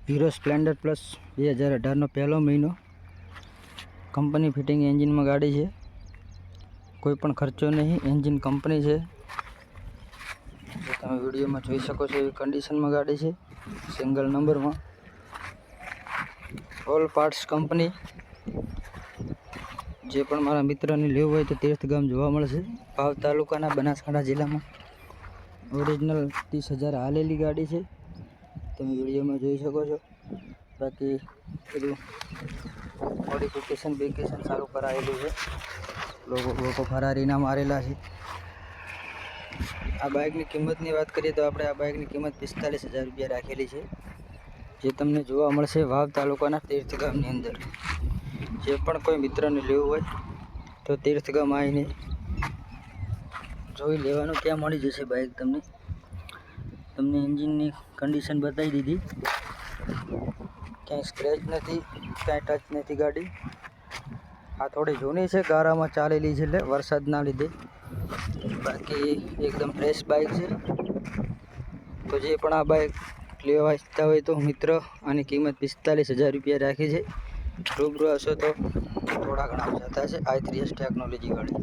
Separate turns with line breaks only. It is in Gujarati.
હીરો સ્પ્લેન્ડર પ્લસ 2018નો પહેલો મહિનો કંપની ફિટિંગ એન્જિનમાં ગાડી છે. કોઈ પણ ખર્ચો નહીં, એન્જિન કંપની છે. તમે વિડીયોમાં જોઈ શકો છો એવી કન્ડિશનમાં ગાડી છે, સિંગલ નંબરમાં, ઓલ પાર્ટ્સ કંપની. જે પણ મારા મિત્રને લેવું હોય તો તીર્થગામ જોવા મળશે, વાવ તાલુકાના, બનાસકાંઠા જિલ્લામાં. ઓરિજિનલ 30,000 હાલેલી ગાડી છે, તમે વિડીયોમાં જોઈ શકો છો. બાકી બધું મોડિફિકેશન બેકેશન સારું કરાયેલું છે, લોકો ફરારીના મારેલા છે. આ બાઇકની કિંમતની વાત કરીએ તો આપણે આ બાઇકની કિંમત 45,000 રૂપિયા રાખેલી છે, જે તમને જોવા મળશે વાવ તાલુકાના તીર્થગામની અંદર. જે પણ કોઈ મિત્રને લેવું હોય તો તીર્થગામ આવીને જોઈ લેવાનું, ત્યાં મળી જશે બાઇક તમને. એન્જિનની કન્ડિશન બતાવી દીધી, ક્યાંય સ્ક્રેચ નથી, ક્યાંય ટચ નથી ગાડી. આ થોડી જૂની છે, ગારામાં ચાલેલી છે, એટલે વરસાદના લીધે. બાકી એકદમ ફ્રેશ બાઇક છે. તો જે પણ આ બાઇક લેવા ઈચ્છતા હોય તો મિત્ર, આની કિંમત 45,000 રૂપિયા રાખી છે. રૂબરૂ આવશો તો થોડા ઘણા જતા છે. i3s ટેકનોલોજી ગાડી.